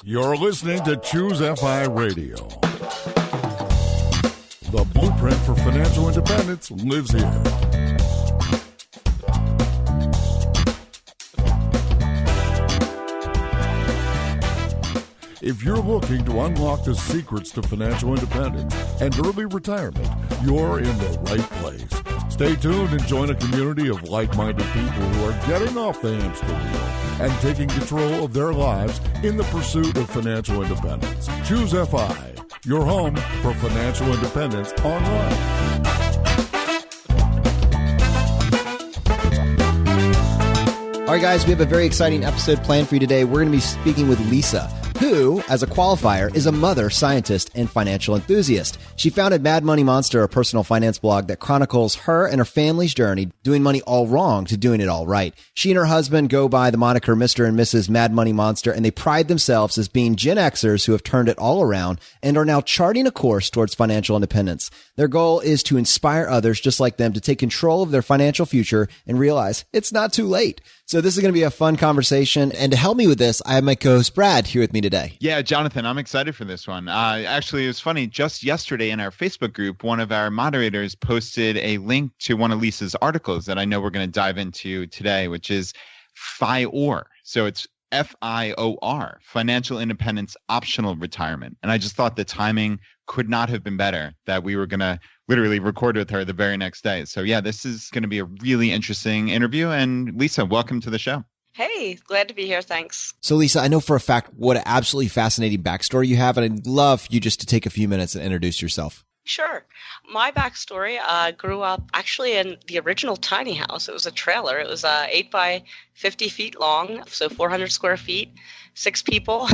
You're listening to Choose FI Radio. The blueprint for financial independence lives here. If you're looking to unlock the secrets to financial independence and early retirement, you're in the right place. Stay tuned and join a community of like-minded people who are getting off the hamster wheel and taking control of their lives in the pursuit of financial independence. Choose FI, your home for financial independence online. All right, guys, we have a very exciting episode planned for you today. We're going to be speaking with Lisa, who, as a qualifier, is a mother, scientist, and financial enthusiast. She founded Mad Money Monster, a personal finance blog that chronicles her and her family's journey doing money all wrong to doing it all right. She and her husband go by the moniker Mr. and Mrs. Mad Money Monster, and they pride themselves as being Gen Xers who have turned it all around and are now charting a course towards financial independence. Their goal is to inspire others just like them to take control of their financial future and realize it's not too late. So this is going to be a fun conversation. And to help me with this, I have my co-host Brad here with me today. Yeah, Jonathan, I'm excited for this one. Actually, it was funny. Just yesterday in our Facebook group, one of our moderators posted a link to one of Lisa's articles that I know we're going to dive into today, which is F.I.O.R. So it's F.I.O.R, Financial Independence Optional Retirement. And I just thought the timing could not have been better that we were going to literally record with her the very next day. So yeah, this is going to be a really interesting interview. And Lisa, welcome to the show. Hey, glad to be here. Thanks. So Lisa, I know for a fact what an absolutely fascinating backstory you have, and I'd love you just to take a few minutes and introduce yourself. Sure. My backstory, grew up actually in the original tiny house. It was a trailer. It was 8 by 50 feet long, so 400 square feet, 6 people.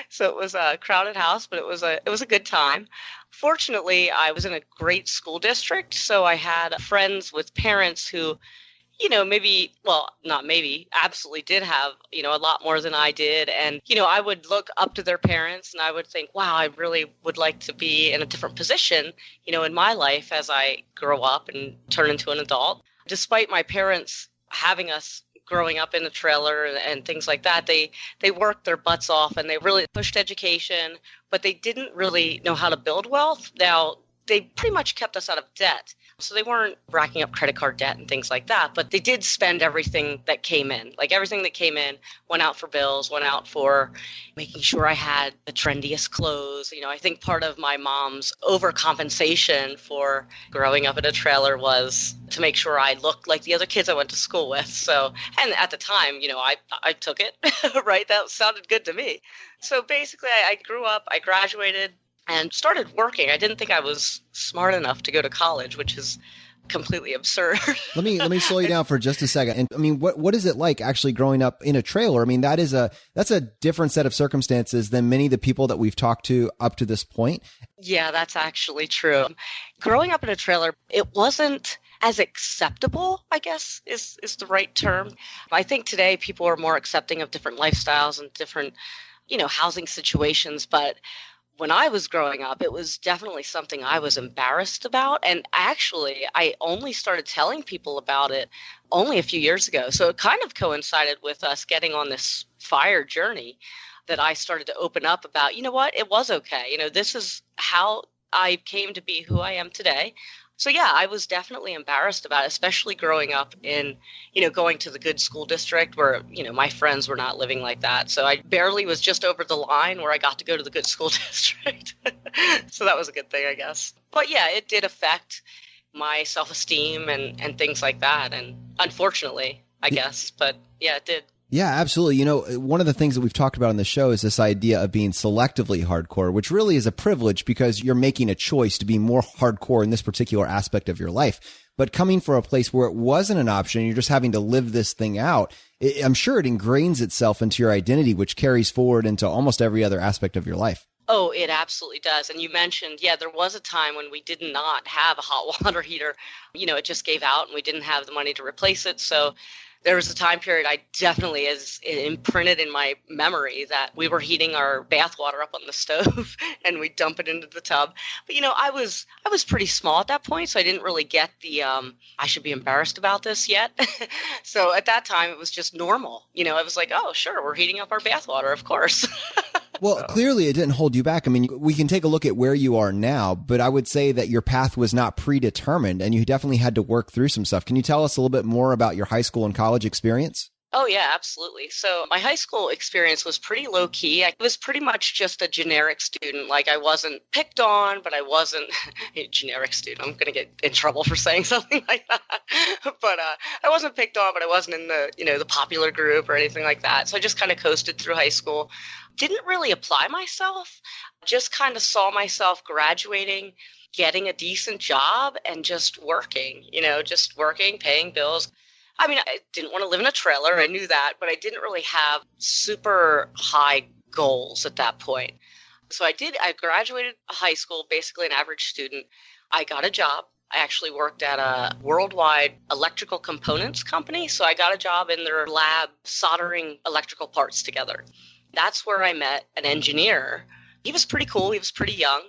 So it was a crowded house, but it was a good time. Fortunately, I was in a great school district, so I had friends with parents who, absolutely did have, a lot more than I did. And, I would look up to their parents and I would think, wow, I really would like to be in a different position, in my life as I grow up and turn into an adult. Despite my parents having us growing up in a trailer and things like that, they worked their butts off and they really pushed education, but they didn't really know how to build wealth. Now, they pretty much kept us out of debt. So they weren't racking up credit card debt and things like that, but they did spend everything that came in. Like everything that came in went out for bills, went out for making sure I had the trendiest clothes. I think part of my mom's overcompensation for growing up in a trailer was to make sure I looked like the other kids I went to school with. So, and at the time, I took it, right? That sounded good to me. So basically I grew up, I graduated, and started working. I didn't think I was smart enough to go to college, which is completely absurd. Let me slow you down for just a second. And I mean, what is it like actually growing up in a trailer? I mean, that's a different set of circumstances than many of the people that we've talked to up to this point. Yeah, that's actually true. Growing up in a trailer, it wasn't as acceptable, I guess is the right term. I think today people are more accepting of different lifestyles and different, housing situations, but when I was growing up, it was definitely something I was embarrassed about. And actually, I only started telling people about it only a few years ago. So it kind of coincided with us getting on this FIRE journey that I started to open up about, it was okay. This is how I came to be who I am today. So yeah, I was definitely embarrassed about it, especially growing up in, going to the good school district where, my friends were not living like that. So I barely was just over the line where I got to go to the good school district. So that was a good thing, I guess. But yeah, it did affect my self-esteem and things like that. And unfortunately, I guess, but yeah, it did. Yeah, absolutely. One of the things that we've talked about on the show is this idea of being selectively hardcore, which really is a privilege because you're making a choice to be more hardcore in this particular aspect of your life. But coming from a place where it wasn't an option, you're just having to live this thing out, I'm sure it ingrains itself into your identity, which carries forward into almost every other aspect of your life. Oh, it absolutely does. And you mentioned, there was a time when we did not have a hot water heater. It just gave out and we didn't have the money to replace it. So There was a time period I definitely is imprinted in my memory that we were heating our bath water up on the stove and we dump it into the tub. But I was pretty small at that point, so I didn't really get the I should be embarrassed about this yet. So at that time it was just normal. I was like, oh sure, we're heating up our bath water, of course. Well, clearly it didn't hold you back. I mean, we can take a look at where you are now, but I would say that your path was not predetermined and you definitely had to work through some stuff. Can you tell us a little bit more about your high school and college experience? Oh, yeah, absolutely. So my high school experience was pretty low key. I was pretty much just a generic student. Like I wasn't picked on, but I wasn't a generic student. I'm going to get in trouble for saying something like that. But I wasn't picked on, but I wasn't in the popular group or anything like that. So I just kind of coasted through high school. Didn't really apply myself. Just kind of saw myself graduating, getting a decent job and just working, paying bills. I mean, I didn't want to live in a trailer. I knew that, but I didn't really have super high goals at that point. So I graduated high school, basically an average student. I got a job. I actually worked at a worldwide electrical components company. So I got a job in their lab soldering electrical parts together. That's where I met an engineer. He was pretty cool. He was pretty young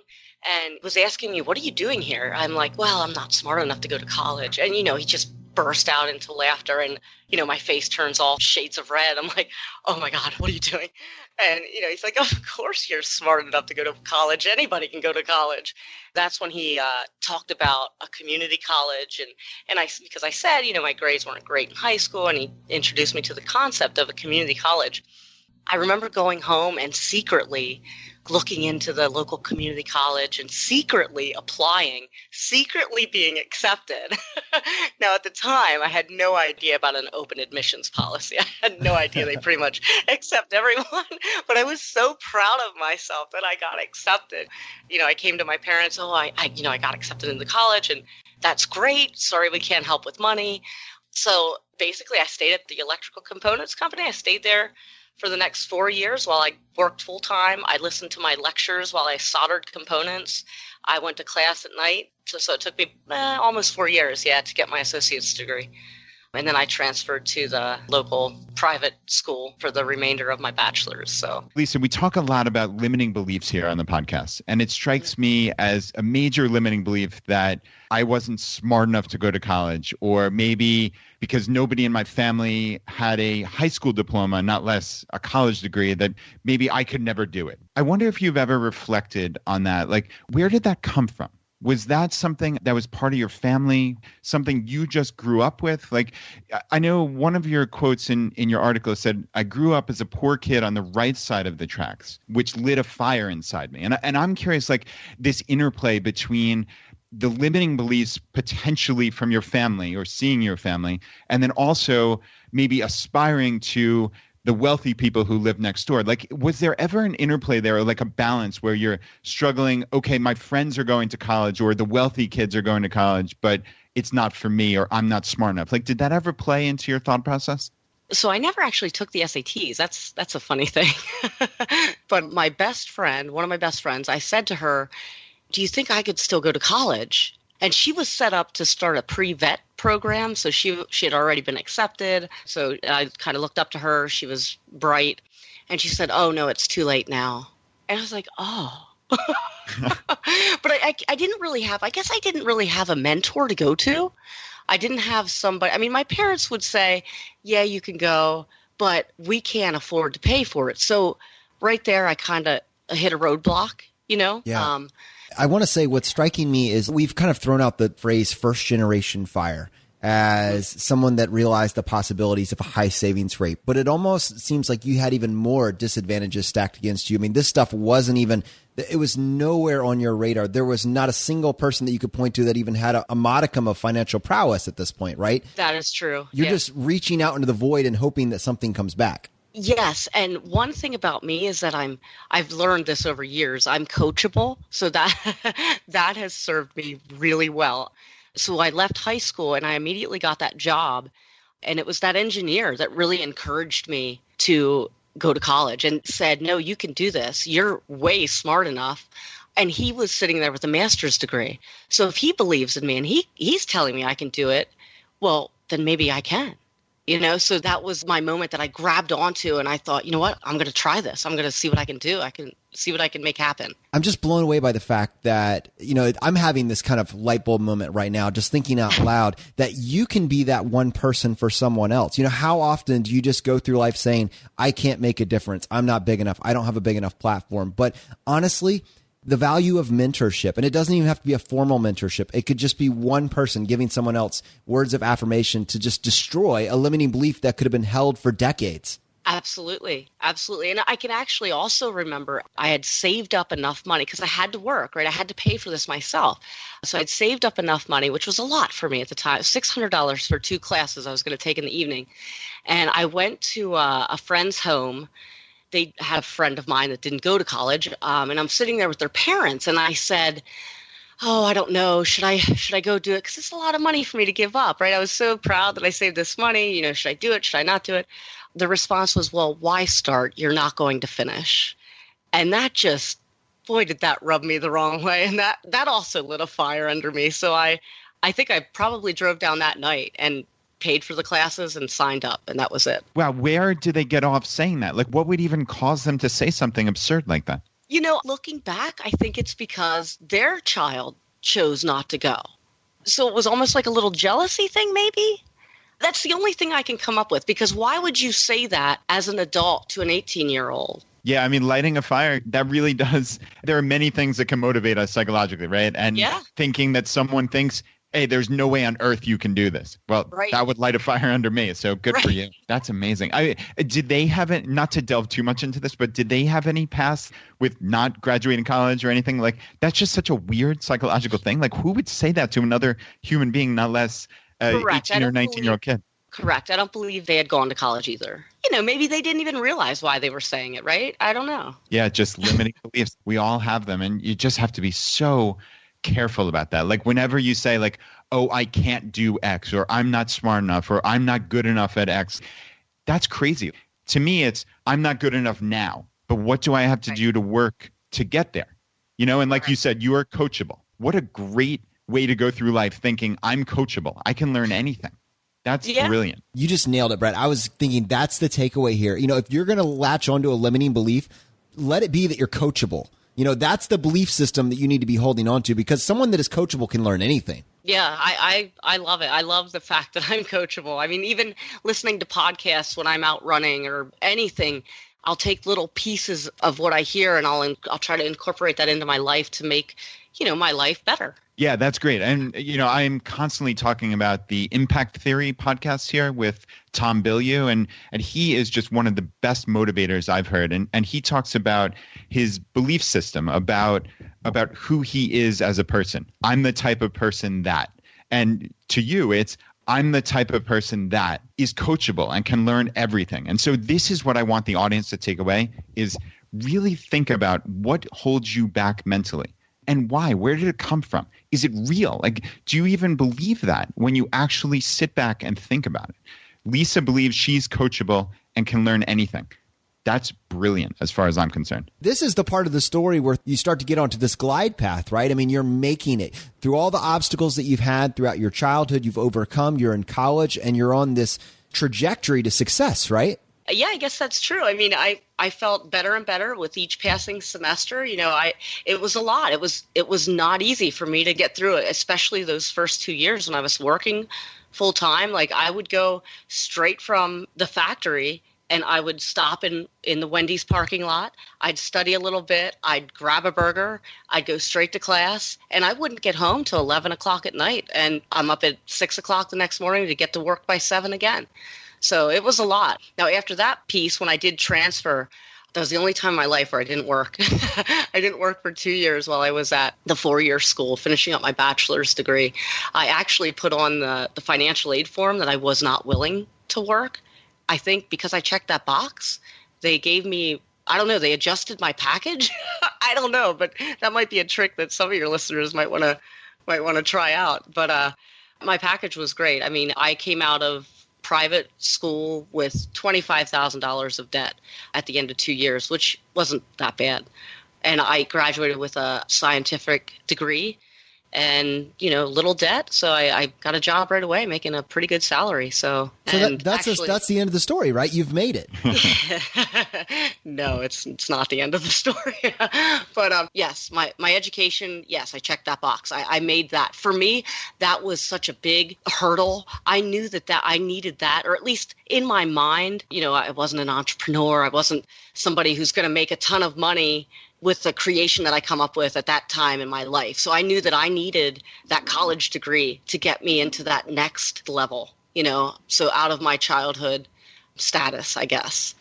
and was asking me, what are you doing here? I'm like, well, I'm not smart enough to go to college. And, he just burst out into laughter and, my face turns all shades of red. I'm like, oh my God, what are you doing? And, he's like, of course you're smart enough to go to college. Anybody can go to college. That's when he talked about a community college. Because I said, my grades weren't great in high school, and he introduced me to the concept of a community college. I remember going home and secretly looking into the local community college and secretly applying, secretly being accepted. Now, at the time, I had no idea about an open admissions policy. I had no idea they pretty much accept everyone, but I was so proud of myself that I got accepted. I came to my parents, I got accepted into college, and that's great. Sorry, we can't help with money. So basically, I stayed at the electrical components company. I stayed there for the next 4 years while I worked full time. I listened to my lectures while I soldered components. I went to class at night. So it took me almost 4 years, to get my associate's degree. And then I transferred to the local private school for the remainder of my bachelor's. So, Lisa, we talk a lot about limiting beliefs here on the podcast. And it strikes me as a major limiting belief that I wasn't smart enough to go to college, or maybe because nobody in my family had a high school diploma, not less a college degree, that maybe I could never do it. I wonder if you've ever reflected on that. Like, where did that come from? Was that something that was part of your family, something you just grew up with? Like, I know one of your quotes in your article said, I grew up as a poor kid on the right side of the tracks, which lit a fire inside me. And I'm curious, like, this interplay between the limiting beliefs potentially from your family or seeing your family, and then also maybe aspiring to the wealthy people who live next door. Like, was there ever an interplay there, or like a balance where you're struggling, okay, my friends are going to college, or the wealthy kids are going to college, but it's not for me, or I'm not smart enough? Like, did that ever play into your thought process? So I never actually took the SATs. That's a funny thing. But my best friend, one of my best friends, I said to her, do you think I could still go to college? And she was set up to start a pre-vet program. So she had already been accepted. So I kind of looked up to her. She was bright. And she said, oh, no, it's too late now. And I was like, oh. But I didn't really have a mentor to go to. I didn't have somebody. I mean, my parents would say, yeah, you can go, but we can't afford to pay for it. So right there, I kind of hit a roadblock, Yeah. I want to say what's striking me is we've kind of thrown out the phrase first generation FIRE as someone that realized the possibilities of a high savings rate, but it almost seems like you had even more disadvantages stacked against you. I mean, this stuff it was nowhere on your radar. There was not a single person that you could point to that even had a modicum of financial prowess at this point, right? That is true. You're just reaching out into the void and hoping that something comes back. Yes, and one thing about me is that I've learned this over years. I'm coachable, so that has served me really well. So I left high school and I immediately got that job, and it was that engineer that really encouraged me to go to college and said, "No, you can do this. You're way smart enough." And he was sitting there with a master's degree. So if he believes in me and he's telling me I can do it, well, then maybe I can. So that was my moment that I grabbed onto, and I thought, you know what, I'm going to try this. I'm going to see what I can do. I can see what I can make happen. I'm just blown away by the fact that, I'm having this kind of light bulb moment right now, just thinking out loud that you can be that one person for someone else. How often do you just go through life saying, I can't make a difference. I'm not big enough. I don't have a big enough platform. But honestly, the value of mentorship, and it doesn't even have to be a formal mentorship. It could just be one person giving someone else words of affirmation to just destroy a limiting belief that could have been held for decades. Absolutely. Absolutely. And I can actually also remember I had saved up enough money because I had to work, right? I had to pay for this myself. So I'd saved up enough money, which was a lot for me at the time, $600 for 2 classes I was going to take in the evening. And I went to a friend's home. They had a friend of mine that didn't go to college, and I'm sitting there with their parents, and I said, oh, I don't know, should I go do it? Because it's a lot of money for me to give up, right? I was so proud that I saved this money. Should I do it? Should I not do it? The response was, well, why start? You're not going to finish. And that just, boy, did that rub me the wrong way. And that also lit a fire under me. So I think I probably drove down that night and paid for the classes and signed up, and that was it. Wow, where do they get off saying that? Like, what would even cause them to say something absurd like that? Looking back, I think it's because their child chose not to go. So it was almost like a little jealousy thing, maybe? That's the only thing I can come up with, because why would you say that as an adult to an 18-year-old? Yeah, I mean, lighting a fire, that really does. There are many things that can motivate us psychologically, right? And thinking that someone thinks, hey, there's no way on earth you can do this. Well, that would light a fire under me. So good for you. That's amazing. Did they have it, not to delve too much into this, but did they have any past with not graduating college or anything? Like, that's just such a weird psychological thing. Like, who would say that to another human being, not less 18 or 19-year-old kid? Correct. I don't believe they had gone to college either. Maybe they didn't even realize why they were saying it, right? I don't know. Yeah, just limiting beliefs. We all have them, and you just have to be so careful about that. Like, whenever you say, like, oh, I can't do X, or I'm not smart enough, or I'm not good enough at X, that's crazy. To me, it's I'm not good enough now, but what do I have to do to work to get there? And like you said, you are coachable. What a great way to go through life, thinking I'm coachable. I can learn anything. That's brilliant. You just nailed it, Brett. I was thinking that's the takeaway here. If you're going to latch onto a limiting belief, let it be that you're coachable. That's the belief system that you need to be holding on to, because someone that is coachable can learn anything. Yeah, I love it. I love the fact that I'm coachable. I mean, even listening to podcasts when I'm out running or anything, I'll take little pieces of what I hear and I'll try to incorporate that into my life to make, my life better. Yeah, that's great. And, I'm constantly talking about the Impact Theory podcast here with Tom Bilyeu, and he is just one of the best motivators I've heard. And he talks about his belief system, about who he is as a person. I'm the type of person that. And to you, it's I'm the type of person that is coachable and can learn everything. And so this is what I want the audience to take away, is really think about what holds you back mentally. And why? Where did it come from? Is it real? Like, do you even believe that when you actually sit back and think about it? Lisa believes she's coachable and can learn anything. That's brilliant as far as I'm concerned. This is the part of the story where you start to get onto this glide path, right? I mean, you're making it through all the obstacles that you've had throughout your childhood. You've overcome, you're in college, and you're on this trajectory to success, right? Yeah, I guess that's true. I mean, I felt better and better with each passing semester. It was a lot. It was not easy for me to get through it, especially those first 2 years when I was working full time. Like, I would go straight from the factory and I would stop in the Wendy's parking lot. I'd study a little bit. I'd grab a burger. I'd go straight to class, and I wouldn't get home till 11 o'clock at night. And I'm up at 6 o'clock the next morning to get to work by 7 again. So it was a lot. Now, after that piece, when I did transfer, that was the only time in my life where I didn't work. I didn't work for 2 years while I was at the 4-year school, finishing up my bachelor's degree. I actually put on the financial aid form that I was not willing to work. I think because I checked that box, they gave me, I don't know, they adjusted my package. I don't know, but that might be a trick that some of your listeners might want to try out. But my package was great. I mean, I came out of private school with $25,000 of debt at the end of 2 years, which wasn't that bad. And I graduated with a scientific degree. and, little debt. So I got a job right away, making a pretty good salary. So that's the end of the story, right? You've made it. No, it's not the end of the story. But yes, my education, yes, I checked that box. I made that. For me, that was such a big hurdle. I knew that I needed that, or at least in my mind, I wasn't an entrepreneur. I wasn't somebody who's going to make a ton of money with the creation that I come up with at that time in my life. So I knew that I needed that college degree to get me into that next level, so out of my childhood status, I guess.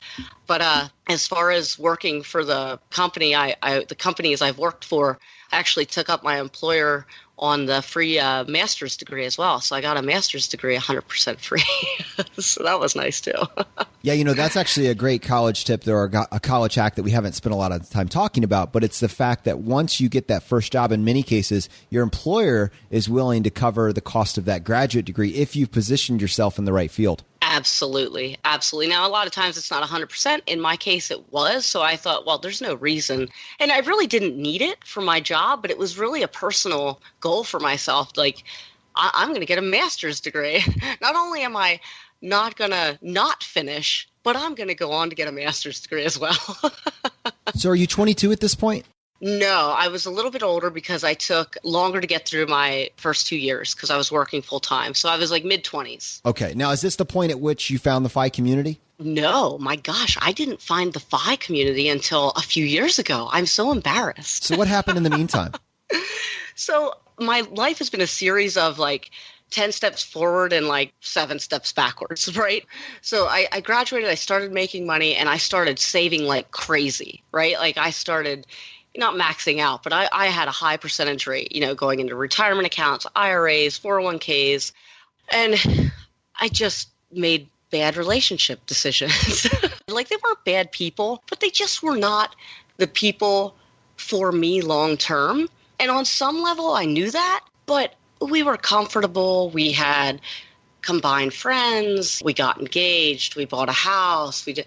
But as far as working for the company, the companies I've worked for, I actually took up my employer on the free master's degree as well. So I got a master's degree 100% free. So that was nice too. Yeah, that's actually a great college tip. There are a college hack that we haven't spent a lot of time talking about, but it's the fact that once you get that first job, in many cases, your employer is willing to cover the cost of that graduate degree if you've positioned yourself in the right field. Absolutely. Absolutely. Now, a lot of times it's not 100%. In my case, it was. So I thought, well, there's no reason. And I really didn't need it for my job, but it was really a personal goal for myself. Like, I'm going to get a master's degree. Not only am I not going to not finish, but I'm going to go on to get a master's degree as well. So are you 22 at this point? No, I was a little bit older because I took longer to get through my first 2 years because I was working full time. So I was like mid-20s. Okay. Now, is this the point at which you found the F.I.O.R community? No, my gosh, I didn't find the F.I.O.R community until a few years ago. I'm so embarrassed. So what happened in the meantime? So my life has been a series of 10 steps forward and 7 steps backwards, right? So I graduated, I started making money, and I started saving like crazy, right? I started not maxing out, but I had a high percentage rate, going into retirement accounts, IRAs, 401ks, and I just made bad relationship decisions. They weren't bad people, but they just were not the people for me long term. And on some level, I knew that, but we were comfortable. We had combined friends. We got engaged. We bought a house. And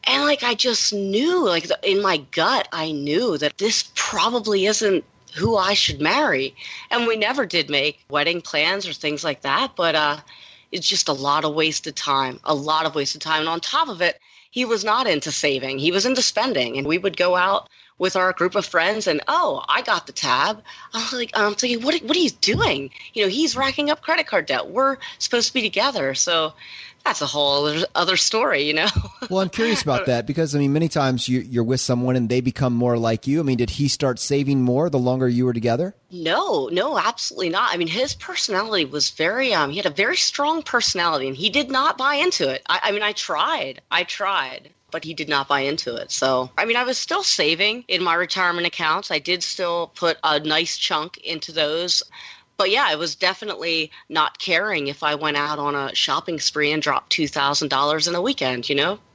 I just knew, in my gut, I knew that this probably isn't who I should marry. And we never did make wedding plans or things like that. But it's just a lot of wasted time, And on top of it, he was not into saving. He was into spending. And we would go out with our group of friends and, I got the tab. I'm thinking, what are you doing? He's racking up credit card debt. We're supposed to be together. So that's a whole other story, Well, I'm curious about that because, many times you're with someone and they become more like you. Did he start saving more the longer you were together? No, absolutely not. His personality was he had a very strong personality and he did not buy into it. I tried, but he did not buy into it. So, I was still saving in my retirement accounts. I did still put a nice chunk into those. But yeah, I was definitely not caring if I went out on a shopping spree and dropped $2,000 in a weekend,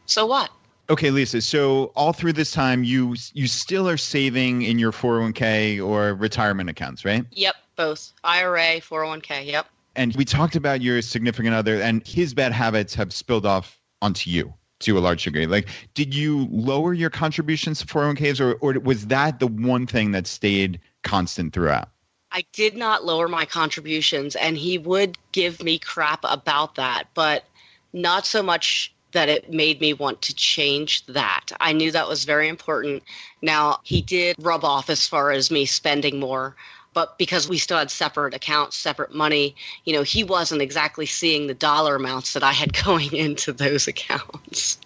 So what? Okay, Lisa. So all through this time, you still are saving in your 401k or retirement accounts, right? Yep, both. IRA, 401k, yep. And we talked about your significant other and his bad habits have spilled off onto you to a large degree. Did you lower your contributions to 401ks or was that the one thing that stayed constant throughout? I did not lower my contributions, and he would give me crap about that, but not so much that it made me want to change that. I knew that was very important. Now, he did rub off as far as me spending more, but because we still had separate accounts, separate money, he wasn't exactly seeing the dollar amounts that I had going into those accounts.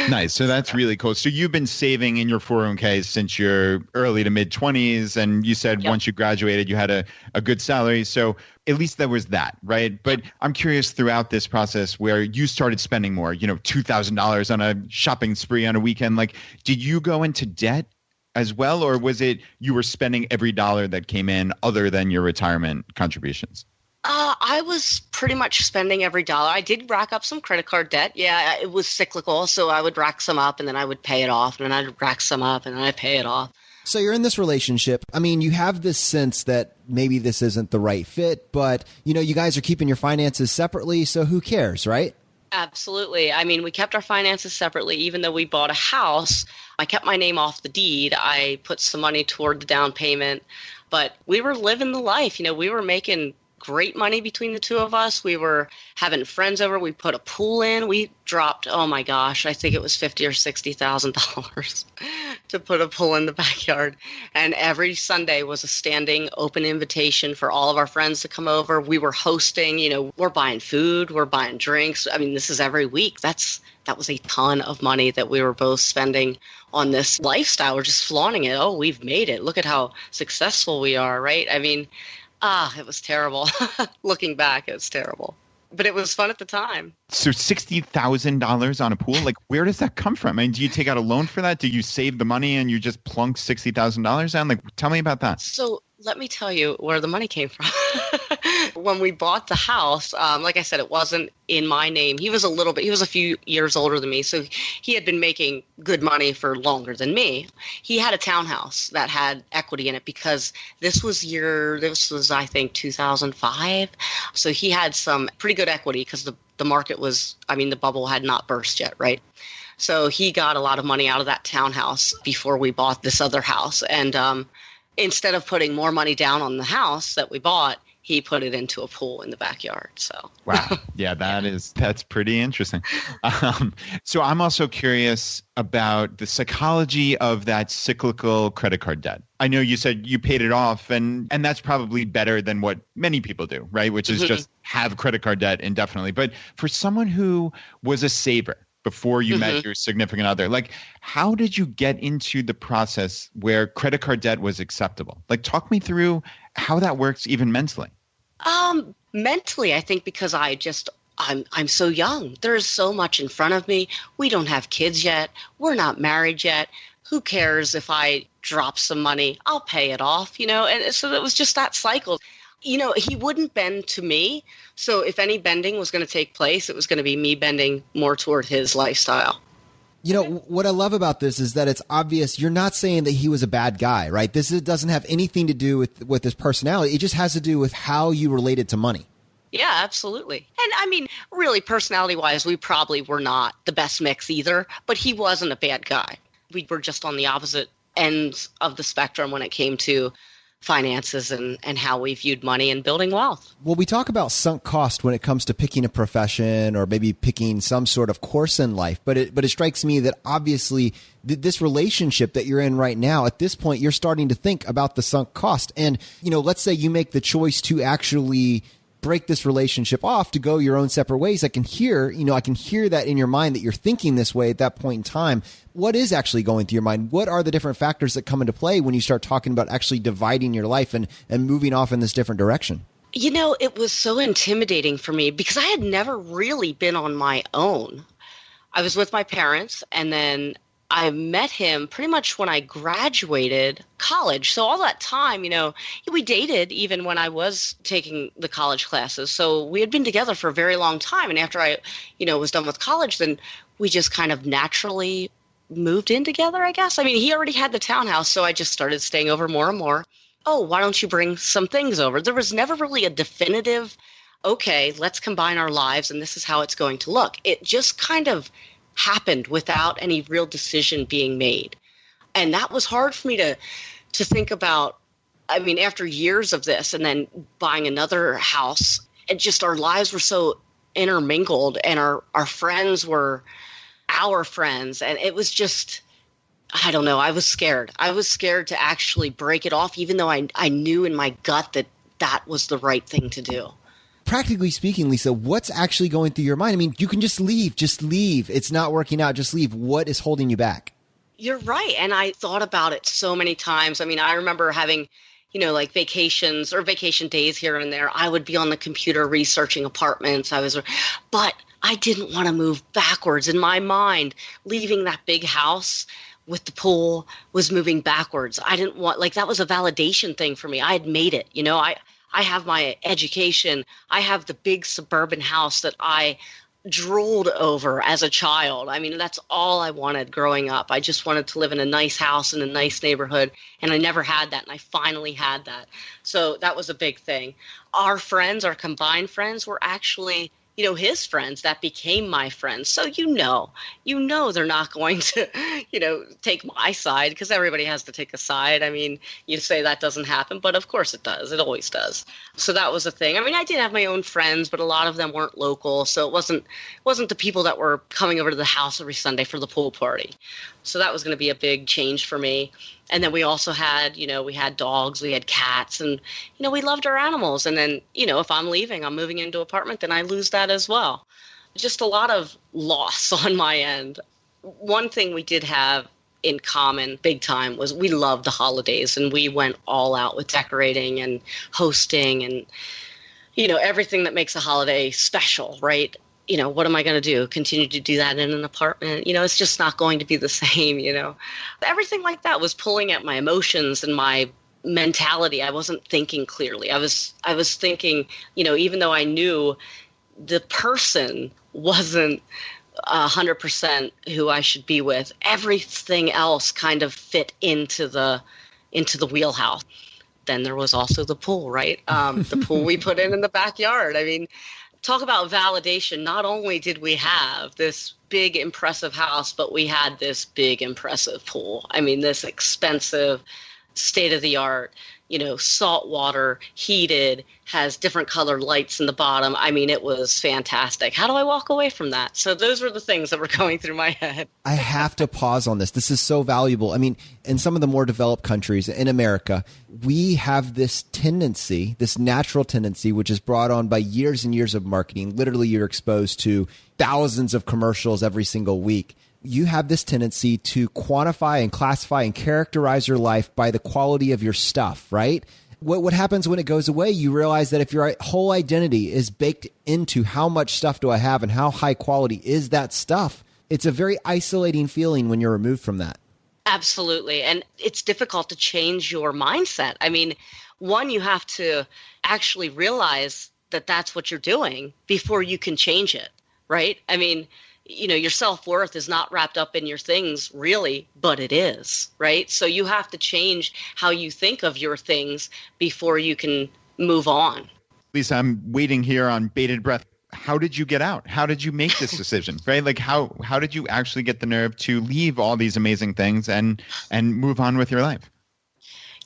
Nice. So that's really cool. So you've been saving in your 401ks since your early to mid 20s. And you said Once you graduated, you had a good salary. So at least there was that, right? But I'm curious throughout this process where you started spending more, $2,000 on a shopping spree on a weekend, did you go into debt as well? Or was it you were spending every dollar that came in other than your retirement contributions? I was pretty much spending every dollar. I did rack up some credit card debt. Yeah, it was cyclical. So I would rack some up and then I would pay it off. And then I'd rack some up and then I'd pay it off. So you're in this relationship. You have this sense that maybe this isn't the right fit, but, you guys are keeping your finances separately. So who cares, right? Absolutely. We kept our finances separately, even though we bought a house. I kept my name off the deed. I put some money toward the down payment. But we were living the life. We were making great money between the two of us. We were having friends over. We put a pool in. We dropped, oh my gosh, I think it was $50,000 or $60,000 to put a pool in the backyard. And every Sunday was a standing open invitation for all of our friends to come over. We were hosting, we're buying food, we're buying drinks. I mean, this is every week. That was a ton of money that we were both spending on this lifestyle. We're just flaunting it. Oh, we've made it. Look at how successful we are, right? I mean, it was terrible. Looking back, it's terrible. But it was fun at the time. So $60,000 on a pool? Like, where does that come from? I mean, do you take out a loan for that? Do you save the money and you just plunk $60,000 down? Like, tell me about that. So let me tell you where the money came from. When we bought the house, like I said, it wasn't in my name. He was a few years older than me. So he had been making good money for longer than me. He had a townhouse that had equity in it because this was I think 2005. So he had some pretty good equity because the market was, the bubble had not burst yet, right? So he got a lot of money out of that townhouse before we bought this other house. And instead of putting more money down on the house that we bought, he put it into a pool in the backyard. So wow, yeah, that's pretty interesting. So I'm also curious about the psychology of that cyclical credit card debt. I know you said you paid it off, and that's probably better than what many people do, right? Which is just have credit card debt indefinitely. But for someone who was a saver before you met your significant other, like, how did you get into the process where credit card debt was acceptable? Like, talk me through how that works even mentally. Mentally, I think because I'm so young. There's so much in front of me. We don't have kids yet. We're not married yet. Who cares if I drop some money? I'll pay it off, And so it was just that cycle. He wouldn't bend to me. So if any bending was going to take place, it was going to be me bending more toward his lifestyle. What I love about this is that it's obvious you're not saying that he was a bad guy, right? This doesn't have anything to do with his personality. It just has to do with how you related to money. Yeah, absolutely. And really, personality-wise, we probably were not the best mix either, but he wasn't a bad guy. We were just on the opposite ends of the spectrum when it came to finances and how we viewed money and building wealth. Well, we talk about sunk cost when it comes to picking a profession or maybe picking some sort of course in life. But it strikes me that obviously this relationship that you're in right now, at this point, you're starting to think about the sunk cost. And, let's say you make the choice to actually break this relationship off to go your own separate ways. I can hear that in your mind that you're thinking this way at that point in time. What is actually going through your mind? What are the different factors that come into play when you start talking about actually dividing your life and moving off in this different direction? It was so intimidating for me because I had never really been on my own. I was with my parents, and then I met him pretty much when I graduated college. So all that time, we dated even when I was taking the college classes. So we had been together for a very long time. And after I, was done with college, then we just kind of naturally moved in together, I guess. He already had the townhouse, so I just started staying over more and more. Oh, why don't you bring some things over? There was never really a definitive, okay, let's combine our lives and this is how it's going to look. It just kind of happened without any real decision being made. And that was hard for me to think about. After years of this and then buying another house, and just our lives were so intermingled and our friends were our friends. And it was just, I don't know, I was scared. I was scared to actually break it off, even though I knew in my gut that was the right thing to do. Practically speaking, Lisa, what's actually going through your mind? You can just leave. It's not working out. Just leave. What is holding you back? You're right. And I thought about it so many times. I remember having, like vacations or vacation days here and there. I would be on the computer researching apartments. But I didn't want to move backwards. In my mind, leaving that big house with the pool was moving backwards. I didn't want, that was a validation thing for me. I had made it. I have my education. I have the big suburban house that I drooled over as a child. That's all I wanted growing up. I just wanted to live in a nice house in a nice neighborhood, and I never had that, and I finally had that. So that was a big thing. Our friends, our combined friends, were actually his friends that became my friends. So, they're not going to, take my side, because everybody has to take a side. I mean, you say that doesn't happen, but of course it does. It always does. So that was a thing. I mean, I did have my own friends, but a lot of them weren't local. So it wasn't the people that were coming over to the house every Sunday for the pool party. So that was going to be a big change for me. And then we also had, we had dogs, we had cats, and, we loved our animals. And then, if I'm leaving, I'm moving into an apartment, then I lose that as well. Just a lot of loss on my end. One thing we did have in common big time was we loved the holidays, and we went all out with decorating and hosting and, everything that makes a holiday special, right? What am I going to do? Continue to do that in an apartment? It's just not going to be the same, Everything like that was pulling at my emotions and my mentality. I wasn't thinking clearly. I was thinking, even though I knew the person wasn't 100% who I should be with, everything else kind of fit into the wheelhouse. Then there was also the pool, right? The pool we put in the backyard. I mean, talk about validation. Not only did we have this big, impressive house, but we had this big, impressive pool. I mean, this expensive, state-of-the-art, salt water, heated, has different colored lights in the bottom. I mean, it was fantastic. How do I walk away from that? So those were the things that were going through my head. I have to pause on this. This is so valuable. I mean, in some of the more developed countries, in America, we have this tendency, this natural tendency, which is brought on by years and years of marketing. Literally, you're exposed to thousands of commercials every single week. You have this tendency to quantify and classify and characterize your life by the quality of your stuff, right? What happens when it goes away? You realize that if your whole identity is baked into how much stuff do I have and how high quality is that stuff, it's a very isolating feeling when you're removed from that. Absolutely. And it's difficult to change your mindset. I mean, one, you have to actually realize that that's what you're doing before you can change it, right? I mean, your self-worth is not wrapped up in your things really, but it is, right? So you have to change how you think of your things before you can move on. Lisa, I'm waiting here on bated breath. How did you get out? How did you make this decision, right? Like how did you actually get the nerve to leave all these amazing things and move on with your life?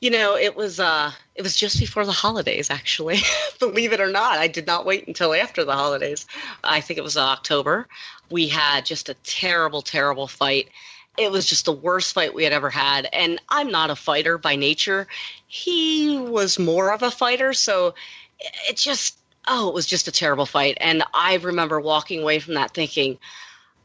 It was just before the holidays, actually. Believe it or not, I did not wait until after the holidays. I think it was October. We had just a terrible, terrible fight. It was just the worst fight we had ever had. And I'm not a fighter by nature. He was more of a fighter. So it was just a terrible fight. And I remember walking away from that thinking,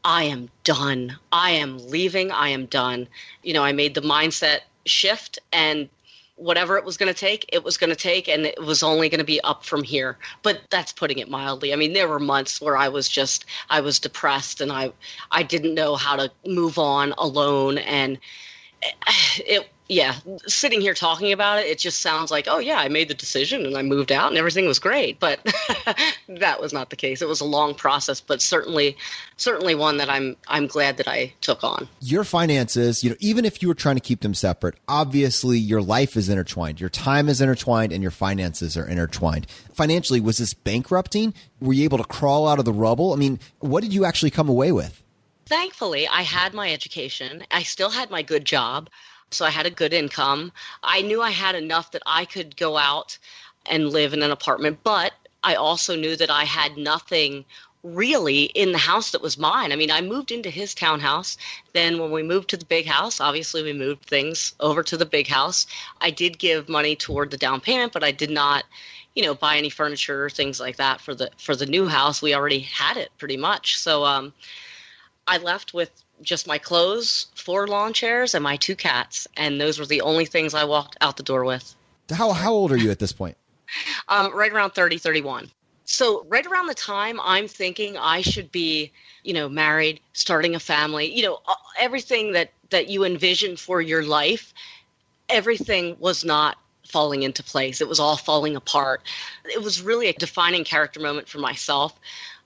I am done. I am leaving. I am done. I made the mindset shift, and whatever it was going to take, it was going to take, and it was only going to be up from here. But that's putting it mildly. I mean, there were months where I was depressed, and I didn't know how to move on alone. And sitting here talking about it, it just sounds like, oh yeah, I made the decision and I moved out and everything was great. But that was not the case. It was a long process, but certainly one that I'm glad that I took on. Your finances, even if you were trying to keep them separate, obviously your life is intertwined. Your time is intertwined and your finances are intertwined. Financially, was this bankrupting? Were you able to crawl out of the rubble? I mean, what did you actually come away with? Thankfully, I had my education. I still had my good job. So I had a good income. I knew I had enough that I could go out and live in an apartment, but I also knew that I had nothing really in the house that was mine. I mean, I moved into his townhouse. Then when we moved to the big house, obviously we moved things over to the big house. I did give money toward the down payment, but I did not, buy any furniture or things like that for the new house. We already had it pretty much. So I left with just my clothes, 4 lawn chairs, and my 2 cats. And those were the only things I walked out the door with. How old are you at this point? Right around 30, 31. So right around the time I'm thinking I should be, married, starting a family, everything that you envision for your life, everything was not falling into place. It was all falling apart. It was really a defining character moment for myself.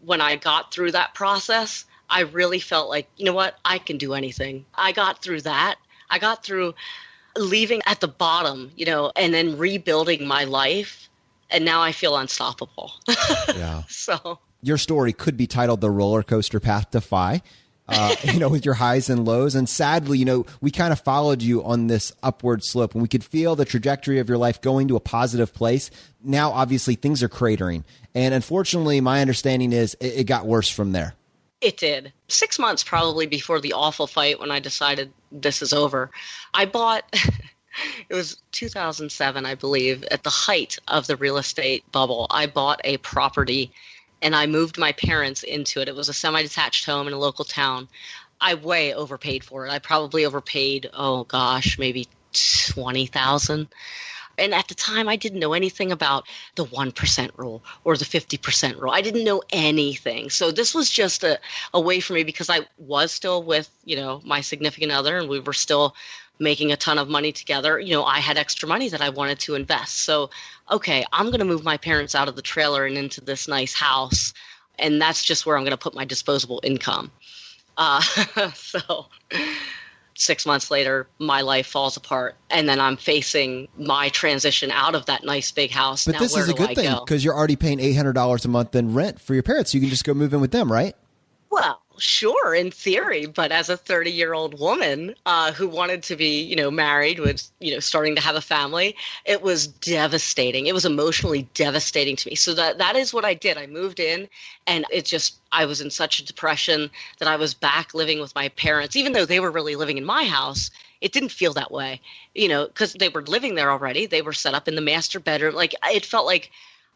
When I got through that process, I really felt like, you know what, I can do anything. I got through that. I got through leaving at the bottom, and then rebuilding my life. And now I feel unstoppable. Yeah. So your story could be titled The Roller Coaster Path to Fi. With your highs and lows. And sadly, we kind of followed you on this upward slope and we could feel the trajectory of your life going to a positive place. Now, obviously, things are cratering. And unfortunately, my understanding is it got worse from there. It did. 6 months probably before the awful fight when I decided this is over. I bought, it was 2007, I believe, at the height of the real estate bubble. I bought a property and I moved my parents into it. It was a semi-detached home in a local town. I way overpaid for it. I probably overpaid, maybe $20,000. And at the time, I didn't know anything about the 1% rule or the 50% rule. I didn't know anything. So this was just a way for me, because I was still with, my significant other, and we were still making a ton of money together. I had extra money that I wanted to invest. So, okay, I'm going to move my parents out of the trailer and into this nice house. And that's just where I'm going to put my disposable income. So 6 months later, my life falls apart. And then I'm facing my transition out of that nice big house. But now, this is a good thing, because you're already paying $800 a month in rent for your parents. So you can just go move in with them, right? Well, sure, in theory, but as a 30-year-old woman who wanted to be, married with, starting to have a family, it was devastating. It was emotionally devastating to me. So that is what I did. I moved in, and I was in such a depression that I was back living with my parents, even though they were really living in my house. It didn't feel that way, because they were living there already. They were set up in the master bedroom. Like, it felt like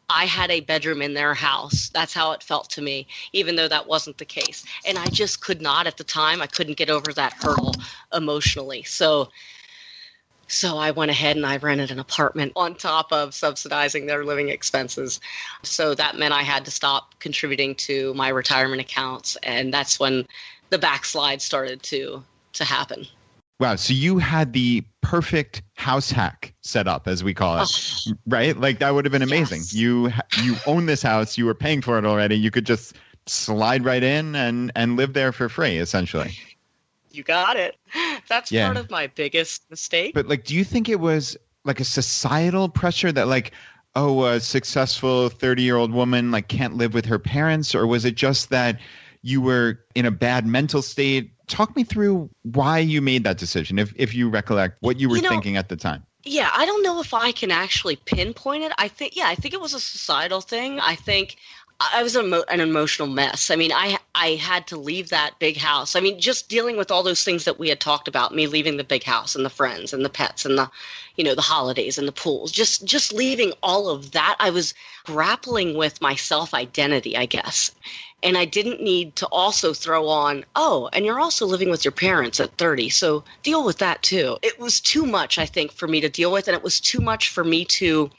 I had a bedroom in their house. That's how it felt to me, even though that wasn't the case. And I just could not at the time. I couldn't get over that hurdle emotionally. So I went ahead and I rented an apartment on top of subsidizing their living expenses. So that meant I had to stop contributing to my retirement accounts. And that's when the backslide started to happen. Wow. So you had the perfect house hack set up, as we call it, right? Like, that would have been amazing. Yes. You own this house. You were paying for it already. You could just slide right in and live there for free, essentially. You got it. That's part of my biggest mistake. But do you think it was like a societal pressure that a successful 30-year-old woman can't live with her parents? Or was it just that you were in a bad mental state? Talk me through why you made that decision, if you recollect what you were thinking at the time. Yeah, I don't know if I can actually pinpoint it. I think it was a societal thing. I think I was an emotional mess. I mean, I had to leave that big house. I mean, just dealing with all those things that we had talked about, me leaving the big house and the friends and the pets and the holidays and the pools, just leaving all of that. I was grappling with my self-identity, I guess. And I didn't need to also throw on, and you're also living with your parents at 30, so deal with that too. It was too much, I think, for me to deal with, and it was too much for me to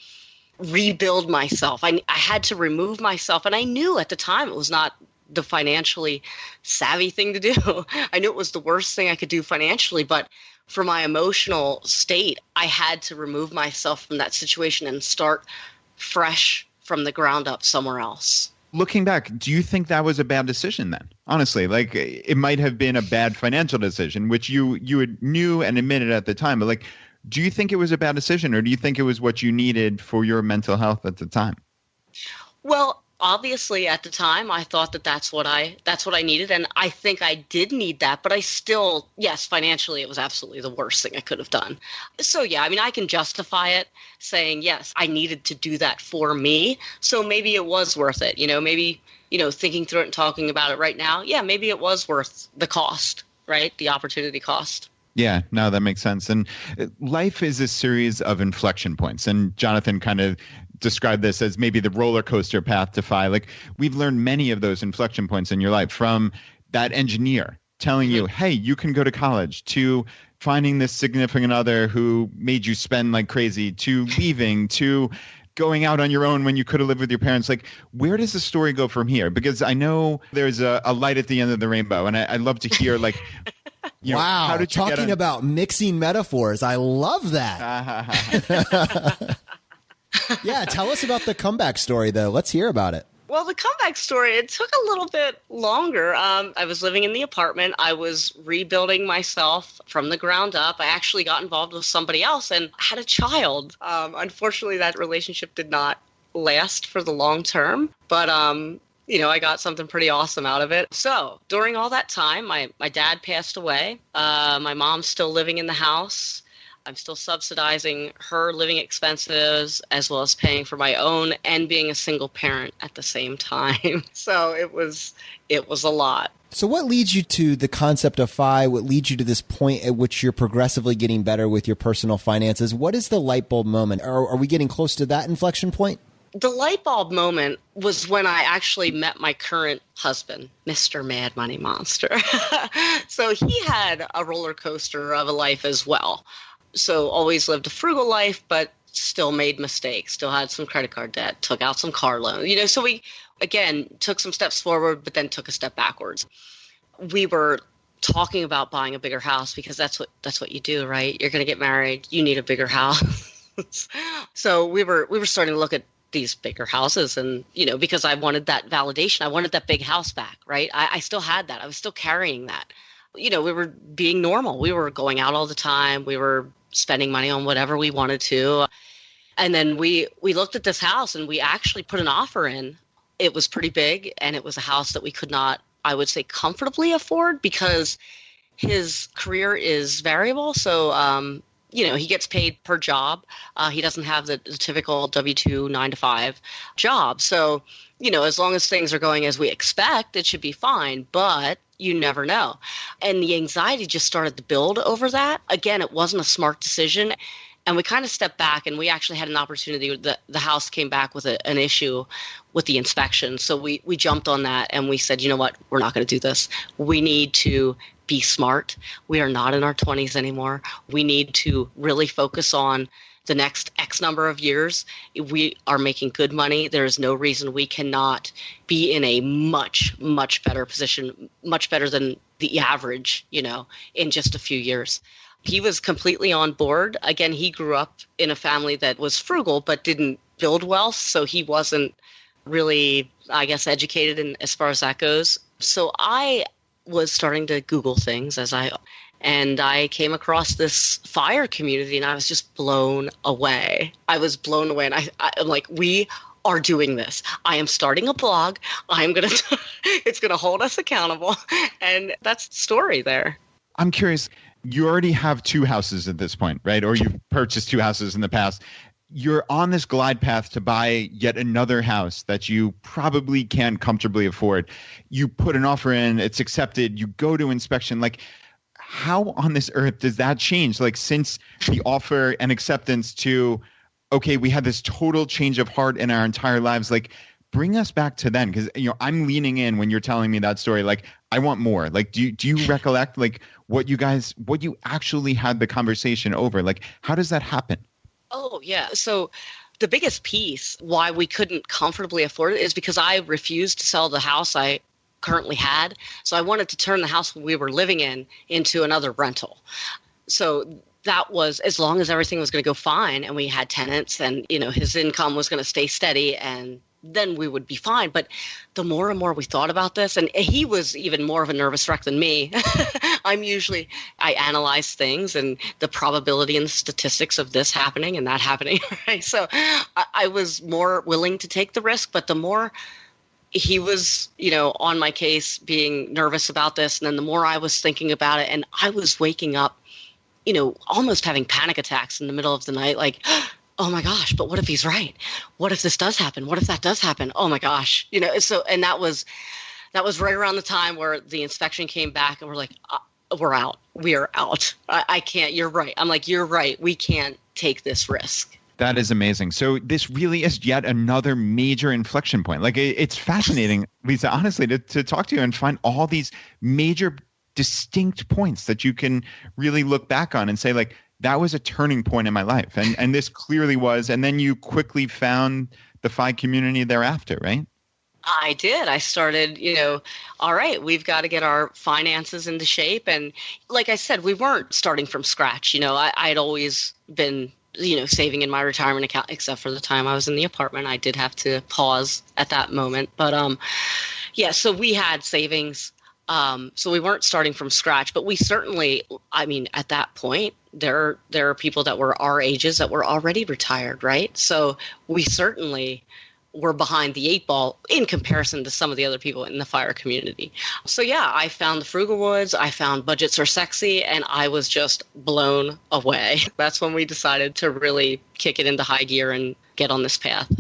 rebuild myself. I had to remove myself, and I knew at the time it was not the financially savvy thing to do. I knew it was the worst thing I could do financially, but for my emotional state, I had to remove myself from that situation and start fresh from the ground up somewhere else. Looking back, do you think that was a bad decision then? Honestly, it might have been a bad financial decision, which you knew and admitted at the time. But do you think it was a bad decision, or do you think it was what you needed for your mental health at the time? Well, obviously at the time I thought that's what I needed, and I think I did need that, but I still, yes, financially it was absolutely the worst thing I could have done. So yeah, I mean, I can justify it saying, yes, I needed to do that for me, so maybe it was worth it. Maybe, thinking through it and talking about it right now, yeah, maybe it was worth the cost, right? The opportunity cost. Yeah, no, that makes sense. And life is a series of inflection points. And Jonathan kind of described this as maybe the roller coaster path to Fi. We've learned many of those inflection points in your life, from that engineer telling you, hey, you can go to college, to finding this significant other who made you spend like crazy, to leaving, to going out on your own when you could have lived with your parents. Where does the story go from here? Because I know there's a light at the end of the rainbow, and I'd love to hear wow, how did you talking about mixing metaphors. I love that. Yeah, tell us about the comeback story, though. Let's hear about it. Well, the comeback story, it took a little bit longer. I was living in the apartment. I was rebuilding myself from the ground up. I actually got involved with somebody else and had a child. Unfortunately, that relationship did not last for the long term. But I got something pretty awesome out of it. So during all that time, my dad passed away. My mom's still living in the house. I'm still subsidizing her living expenses as well as paying for my own and being a single parent at the same time. So it was a lot. So what leads you to the concept of FI? What leads you to this point at which you're progressively getting better with your personal finances? What is the light bulb moment? Are we getting close to that inflection point? The light bulb moment was when I actually met my current husband, Mr. Mad Money Monster. So he had a roller coaster of a life as well. So always lived a frugal life, but still made mistakes, still had some credit card debt, took out some car loans. So we, again, took some steps forward, but then took a step backwards. We were talking about buying a bigger house because that's what you do, right? You're going to get married. You need a bigger house. So we were starting to look at these bigger houses and, because I wanted that validation. I wanted that big house back, right? I still had that. I was still carrying that. We were being normal. We were going out all the time. We were spending money on whatever we wanted to. And then we looked at this house and we actually put an offer in. It was pretty big and it was a house that we could not, I would say, comfortably afford because his career is variable. So, he gets paid per job. He doesn't have the typical W-2 9-to-5 job. So, as long as things are going as we expect, it should be fine. But you never know. And the anxiety just started to build over that. Again, it wasn't a smart decision. And we kind of stepped back and we actually had an opportunity. The house came back with an issue with the inspection. So we jumped on that and we said, you know what, we're not going to do this. We need to be smart. We are not in our 20s anymore. We need to really focus on the next X number of years. We are making good money. There is no reason we cannot be in a much, much better position, much better than the average, in just a few years. He was completely on board. Again, he grew up in a family that was frugal but didn't build wealth, so he wasn't really, I guess, educated as far as that goes. So I was starting to Google things and I came across this FIRE community and I was just blown away. I was blown away and I'm like, we are doing this. I am starting a blog. It's going to hold us accountable. And that's the story there. I'm curious, you already have 2 houses at this point, right? Or you've purchased 2 houses in the past. You're on this glide path to buy yet another house that you probably can't comfortably afford. You put an offer in, it's accepted, you go to inspection. Like, how on this earth does that change? Like, since the offer and acceptance to, okay, we had this total change of heart in our entire lives. Like, bring us back to then, because I'm leaning in when you're telling me that story. Like, I want more. Like, do you recollect like what you actually had the conversation over? Like, how does that happen? Oh yeah. So the biggest piece why we couldn't comfortably afford it is because I refused to sell the house I currently had. So I wanted to turn the house we were living in into another rental. So that was, as long as everything was going to go fine and we had tenants and his income was going to stay steady, and then we would be fine. But the more and more we thought about this, and he was even more of a nervous wreck than me. I analyze things and the probability and the statistics of this happening and that happening. Right? So I was more willing to take the risk, but the more he was, on my case, being nervous about this, and then the more I was thinking about it, and I was waking up, almost having panic attacks in the middle of the night, like, oh my gosh, but what if he's right? What if this does happen? What if that does happen? Oh my gosh. So, and that was right around the time where the inspection came back and we're like, we're out. We are out. I can't, you're right. I'm like, you're right. We can't take this risk. That is amazing. So this really is yet another major inflection point. Like, it's fascinating, Lisa, honestly, to talk to you and find all these major distinct points that you can really look back on and say, like, that was a turning point in my life. And this clearly was. And then you quickly found the FI community thereafter, right? I did. I started, all right, we've got to get our finances into shape. And like I said, we weren't starting from scratch. I'd always been, saving in my retirement account, except for the time I was in the apartment. I did have to pause at that moment. But so we had savings. So we weren't starting from scratch, but we certainly, at that point, there are people that were our ages that were already retired, right? So we certainly we're behind the 8 ball in comparison to some of the other people in the FIRE community. So yeah, I found the Frugal Woods, I found Budgets Are Sexy, and I was just blown away. That's when we decided to really kick it into high gear and get on this path.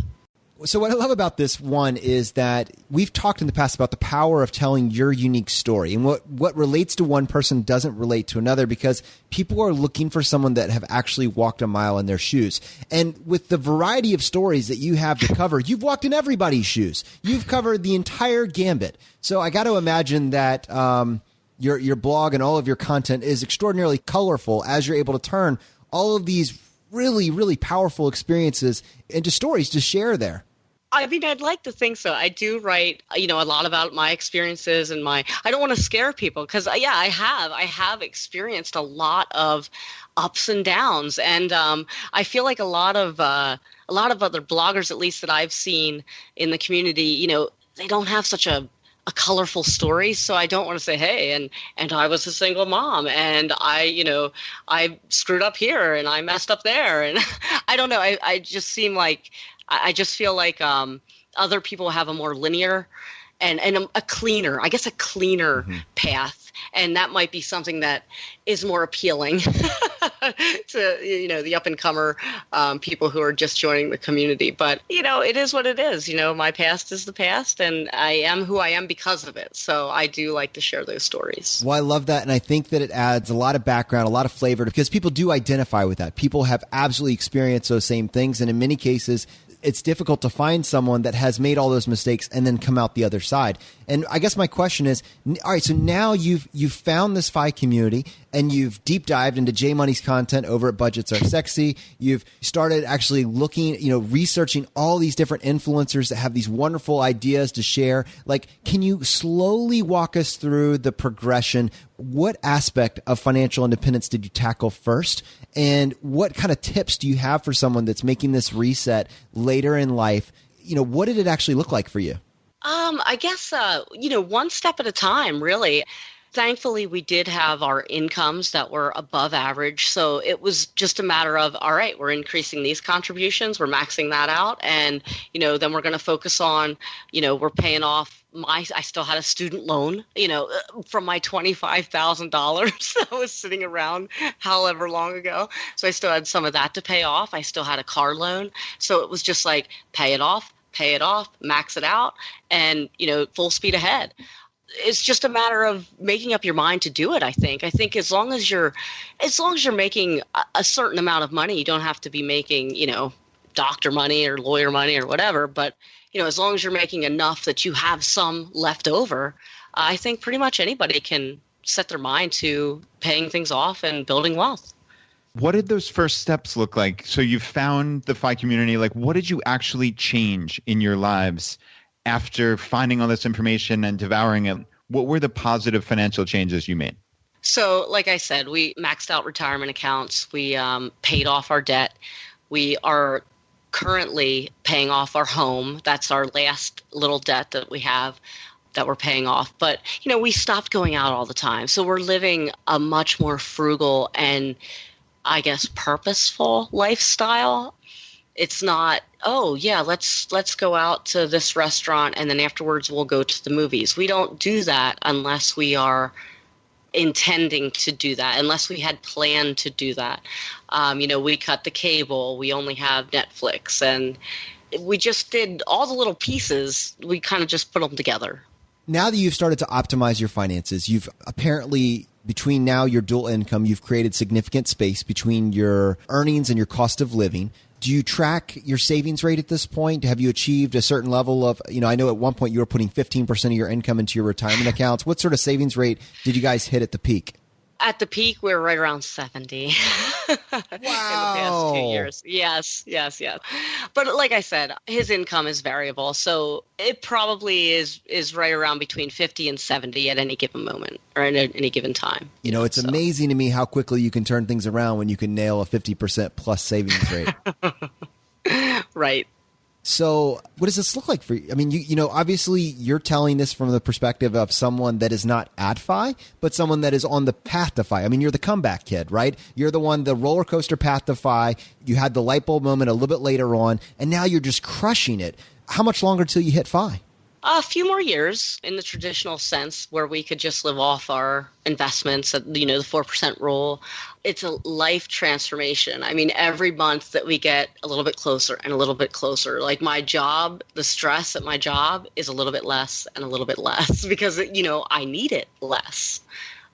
So what I love about this one is that we've talked in the past about the power of telling your unique story, and what relates to one person doesn't relate to another, because people are looking for someone that have actually walked a mile in their shoes. And with the variety of stories that you have to cover, you've walked in everybody's shoes. You've covered the entire gambit. So I got to imagine that your blog and all of your content is extraordinarily colorful as you're able to turn all of these really, really powerful experiences into stories to share there. I mean, I'd like to think so. I do write, a lot about my experiences and I don't want to scare people because, I have experienced a lot of ups and downs. And I feel like a lot of other bloggers, at least that I've seen in the community, they don't have such a colorful story. So I don't want to say, hey, and I was a single mom and I screwed up here and I messed up there. And I don't know. I just seem like, I just feel like other people have a more linear and a cleaner path. And that might be something that is more appealing to, the up-and-comer people who are just joining the community. But, it is what it is. My past is the past, and I am who I am because of it. So I do like to share those stories. Well, I love that, and I think that it adds a lot of background, a lot of flavor, because people do identify with that. People have absolutely experienced those same things, and in many cases, it's difficult to find someone that has made all those mistakes and then come out the other side. And I guess my question is, all right, so now you've found this FI community and you've deep dived into J Money's content over at Budgets Are Sexy. You've started actually looking, researching all these different influencers that have these wonderful ideas to share. Like, can you slowly walk us through the progression? What aspect of financial independence did you tackle first? And what kind of tips do you have for someone that's making this reset later in life? What did it actually look like for you? I guess, one step at a time, really. Thankfully, we did have our incomes that were above average. So it was just a matter of, all right, we're increasing these contributions, we're maxing that out. And, then we're going to focus on, we're paying off I still had a student loan, from my $25,000 that was sitting around however long ago. So I still had some of that to pay off. I still had a car loan. So it was just like, pay it off, max it out, and, full speed ahead. It's just a matter of making up your mind to do it. I think as long as you're making a certain amount of money, you don't have to be making, doctor money or lawyer money or whatever. But, as long as you're making enough that you have some left over, I think pretty much anybody can set their mind to paying things off and building wealth. What did those first steps look like? So you found the FI community. Like, what did you actually change in your lives after finding all this information and devouring it? What were the positive financial changes you made? So, like I said, we maxed out retirement accounts. We paid off our debt. We are currently paying off our home. That's our last little debt that we have that we're paying off. But, we stopped going out all the time. So we're living a much more frugal and, I guess, purposeful lifestyle. It's not, oh, yeah, let's go out to this restaurant and then afterwards we'll go to the movies. We don't do that unless we are intending to do that, unless we had planned to do that. We cut the cable. We only have Netflix. And we just did all the little pieces. We kind of just put them together. Now that you've started to optimize your finances, you've apparently, between now your dual income, you've created significant space between your earnings and your cost of living. Do you track your savings rate at this point? Have you achieved a certain level of, I know at one point you were putting 15% of your income into your retirement accounts. What sort of savings rate did you guys hit at the peak? At the peak, we were right around 70. Wow. In the past 2 years. Yes. But like I said, his income is variable. So it probably is right around between 50 and 70 at any given moment or at any given time. It's amazing to me how quickly you can turn things around when you can nail a 50% plus savings rate. Right. So what does this look like for you? I mean, obviously you're telling this from the perspective of someone that is not at FI, but someone that is on the path to FI. I mean, you're the comeback kid, right? You're the roller coaster path to FI. You had the light bulb moment a little bit later on, and now you're just crushing it. How much longer till you hit FI? A few more years in the traditional sense where we could just live off our investments, the 4% rule. It's a life transformation. I mean, every month that we get a little bit closer and a little bit closer, like my job, the stress at my job is a little bit less and a little bit less because, I need it less.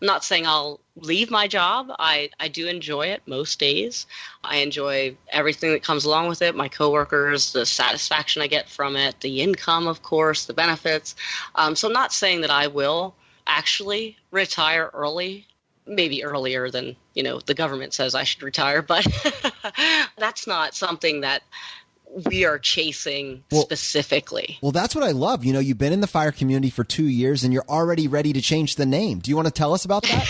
I'm not saying I'll leave my job. I do enjoy it most days. I enjoy everything that comes along with it, my coworkers, the satisfaction I get from it, the income, of course, the benefits. So I'm not saying that I will actually retire early, maybe earlier than, the government says I should retire, but that's not something that we are chasing specifically. Well, that's what I love. You've been in the FIRE community for 2 years and you're already ready to change the name. Do you want to tell us about that?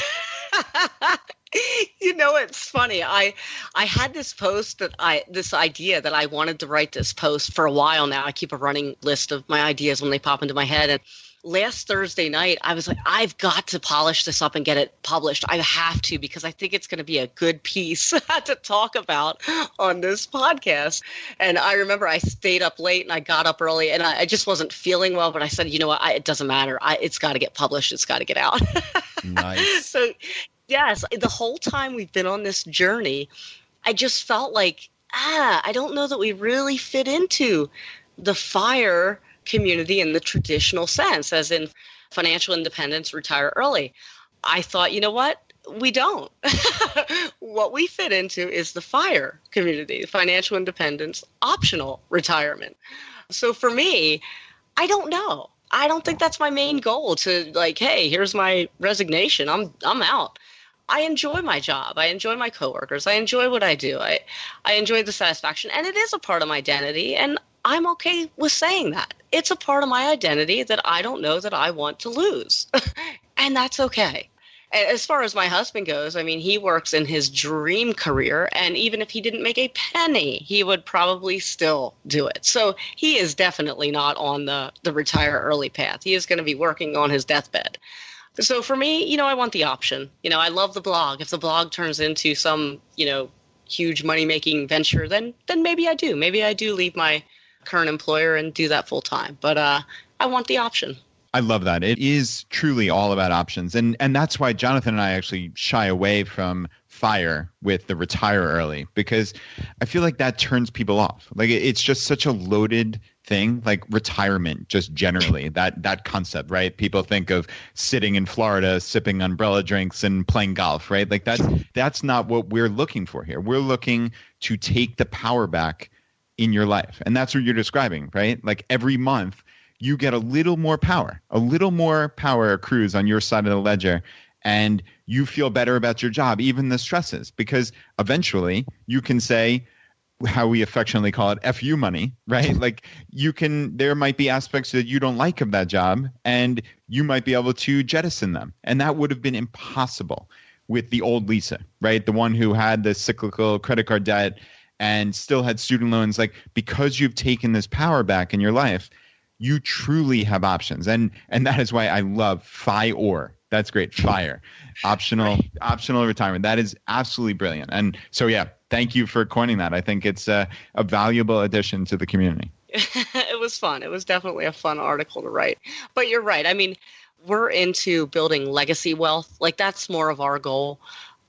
It's funny. I had this post this idea that I wanted to write this post for a while now. I keep a running list of my ideas when they pop into my head. And last Thursday night, I was like, I've got to polish this up and get it published. I have to, because I think it's going to be a good piece to talk about on this podcast. And I remember I stayed up late and I got up early and I just wasn't feeling well. But I said, it doesn't matter. It's got to get published. It's got to get out. Nice. So, yes, the whole time we've been on this journey, I just felt like, I don't know that we really fit into the FIRE community in the traditional sense, as in financial independence, retire early. I thought, what? We don't. What we fit into is the FIRE community, financial independence, optional retirement. So for me, I don't know. I don't think that's my main goal to hey, here's my resignation. I'm out. I enjoy my job. I enjoy my coworkers. I enjoy what I do. I enjoy the satisfaction, and it is a part of my identity. And I'm okay with saying that. It's a part of my identity that I don't know that I want to lose. And that's okay. And as far as my husband goes, I mean, he works in his dream career. And even if he didn't make a penny, he would probably still do it. So he is definitely not on the retire early path. He is going to be working on his deathbed. So for me, I want the option. I love the blog. If the blog turns into some, huge money-making venture, then maybe I do. Maybe I do leave my current employer and do that full time. But I want the option. I love that. It is truly all about options. And that's why Jonathan and I actually shy away from FIRE with the retire early, because I feel like that turns people off. Like it's just such a loaded thing, like retirement, just generally that concept, right? People think of sitting in Florida, sipping umbrella drinks and playing golf, right? Like that's not what we're looking for here. We're looking to take the power back in your life. And that's what you're describing, right? Like every month you get a little more power accrues on your side of the ledger, and you feel better about your job, even the stresses, because eventually you can say, how we affectionately call it, FU money, right? Like there might be aspects that you don't like of that job, and you might be able to jettison them. And that would have been impossible with the old Lisa, right? The one who had the cyclical credit card debt and still had student loans. Like, because you've taken this power back in your life, you truly have options. And that is why I love F.I.O.R. That's great. FIRE, optional retirement. That is absolutely brilliant. And so, yeah, thank you for coining that. I think it's a valuable addition to the community. It was fun. It was definitely a fun article to write. But you're right. I mean, we're into building legacy wealth. Like, that's more of our goal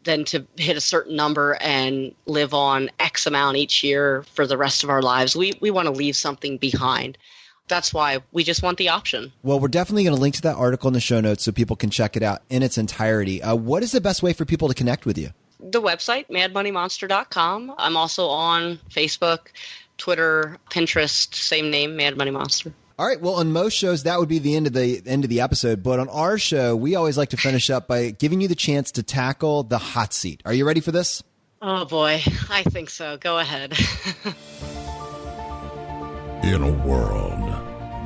than to hit a certain number and live on X amount each year for the rest of our lives. We want to leave something behind. That's why we just want the option. Well, we're definitely going to link to that article in the show notes so people can check it out in its entirety. What is the best way for people to connect with you? The website, madmoneymonster.com. I'm also on Facebook, Twitter, Pinterest, same name, Mad Money Monster. All right. Well, on most shows, that would be the end of the episode. But on our show, we always like to finish up by giving you the chance to tackle the hot seat. Are you ready for this? Oh, boy. I think so. Go ahead. In a world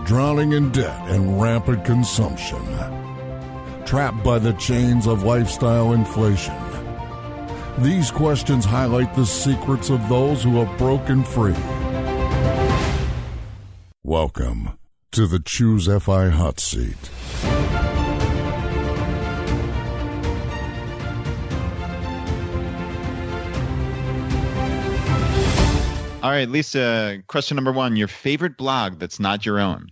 drowning in debt and rampant consumption, trapped by the chains of lifestyle inflation, these questions highlight the secrets of those who have broken free. Welcome to the Choose FI Hot Seat. All right, Lisa, question number 1, your favorite blog that's not your own.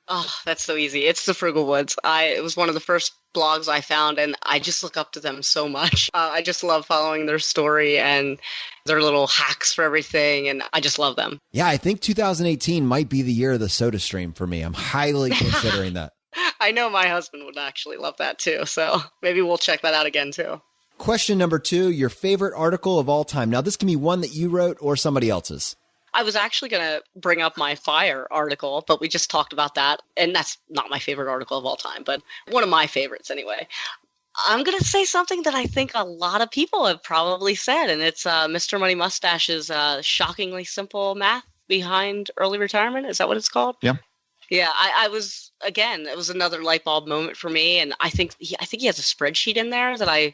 Oh, that's so easy. It's the Frugal Woods. It was one of the first blogs I found, and I just look up to them so much. I just love following their story and their little hacks for everything, and I just love them. Yeah, I think 2018 might be the year of the Soda Stream for me. I'm highly considering that. I know my husband would actually love that too, so maybe we'll check that out again too. Question number 2, your favorite article of all time. Now, this can be one that you wrote or somebody else's. I was actually going to bring up my F.I.O.R article, but we just talked about that. And that's not my favorite article of all time, but one of my favorites anyway. I'm going to say something that I think a lot of people have probably said, and it's Mr. Money Mustache's shockingly simple math behind early retirement. Is that what it's called? Yeah. Yeah, I was, again, it was another light bulb moment for me. And I think he has a spreadsheet in there that I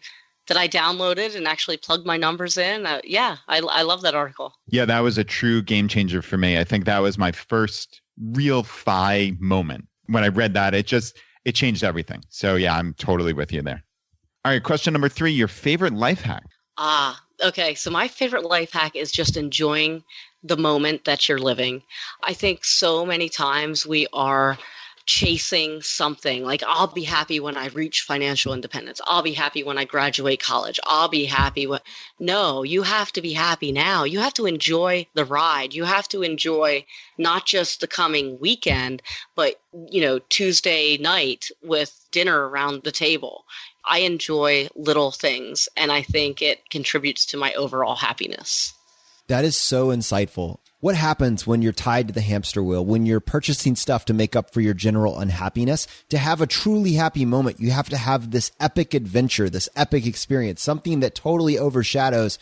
downloaded and actually plugged my numbers in. I love that article. Yeah, that was a true game changer for me. I think that was my first real FI moment. When I read that, it changed everything. So yeah, I'm totally with you there. All right, question number 3, your favorite life hack. Okay. So my favorite life hack is just enjoying the moment that you're living. I think so many times we are chasing something like, I'll be happy when I reach financial independence. I'll be happy when I graduate college. I'll be happy when... No, you have to be happy now. You have to enjoy the ride. You have to enjoy not just the coming weekend, but, Tuesday night with dinner around the table. I enjoy little things, and I think it contributes to my overall happiness. That is so insightful. What happens when you're tied to the hamster wheel, when you're purchasing stuff to make up for your general unhappiness? To have a truly happy moment, you have to have this epic adventure, this epic experience, something that totally overshadows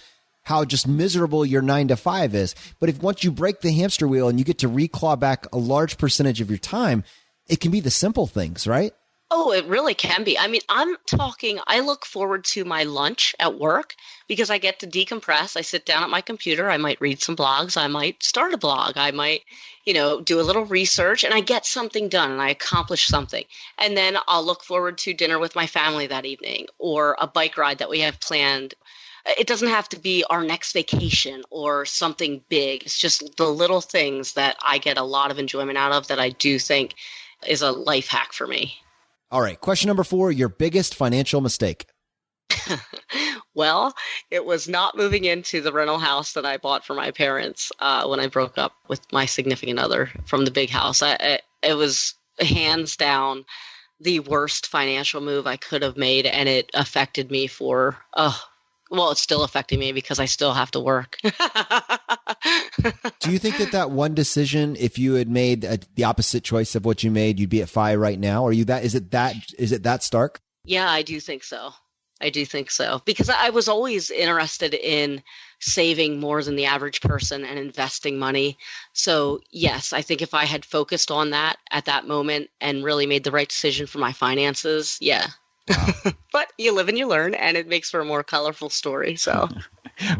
how just miserable your 9 to 5 is. But if once you break the hamster wheel and you get to reclaw back a large percentage of your time, it can be the simple things, right? Oh, it really can be. I mean, I look forward to my lunch at work because I get to decompress. I sit down at my computer. I might read some blogs. I might start a blog. I might, do a little research, and I get something done and I accomplish something. And then I'll look forward to dinner with my family that evening or a bike ride that we have planned. It doesn't have to be our next vacation or something big. It's just the little things that I get a lot of enjoyment out of that I do think is a life hack for me. All right. Question number 4, your biggest financial mistake. Well, it was not moving into the rental house that I bought for my parents when I broke up with my significant other from the big house. It was hands down the worst financial move I could have made, and it affected me it's still affecting me because I still have to work. Do you think that one decision, if you had made the opposite choice of what you made, you'd be at FI right now? Is it that stark? Yeah, I do think so. Because I was always interested in saving more than the average person and investing money. So yes, I think if I had focused on that at that moment and really made the right decision for my finances, yeah. Wow. But you live and you learn, and it makes for a more colorful story. So,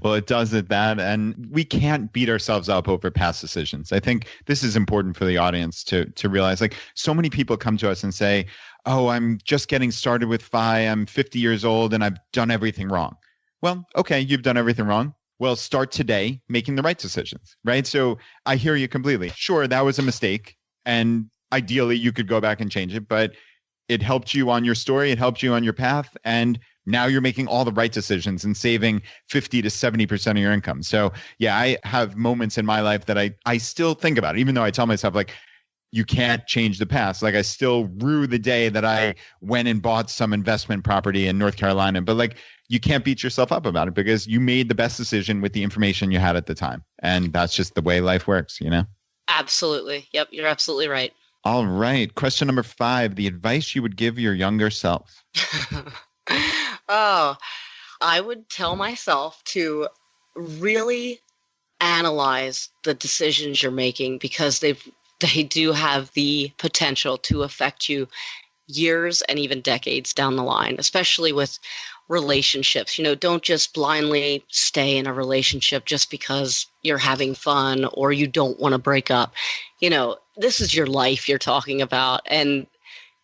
well, it does that. And we can't beat ourselves up over past decisions. I think this is important for the audience to realize, like, so many people come to us and say, oh, I'm just getting started with FI. I'm 50 years old and I've done everything wrong. Well, okay, you've done everything wrong. Well, start today making the right decisions, right? So I hear you completely. Sure, that was a mistake. And ideally, you could go back and change it, but it helped you on your story. It helped you on your path. And now you're making all the right decisions and saving 50 to 70% of your income. So yeah, I have moments in my life that I still think about it, even though I tell myself, like, you can't change the past. Like, I still rue the day that I went and bought some investment property in North Carolina, but like, you can't beat yourself up about it because you made the best decision with the information you had at the time. And that's just the way life works, Absolutely. Yep. You're absolutely right. All right. Question number 5, the advice you would give your younger self. Oh, I would tell myself to really analyze the decisions you're making because they do have the potential to affect you years and even decades down the line, especially with relationships. Don't just blindly stay in a relationship just because you're having fun or you don't want to break up. This is your life you're talking about, and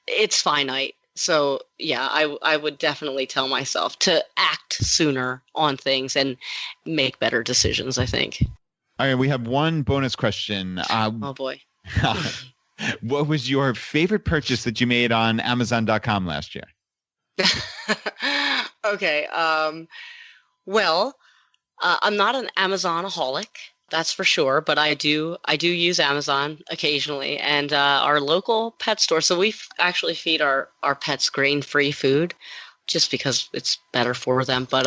it's finite. So yeah, I would definitely tell myself to act sooner on things and make better decisions, I think. All right, we have one bonus question. Oh, boy. What was your favorite purchase that you made on Amazon.com last year? Okay. Well, I'm not an Amazonaholic, that's for sure, but I do use Amazon occasionally, and our local pet store. So we actually feed our pets grain-free food, just because it's better for them. But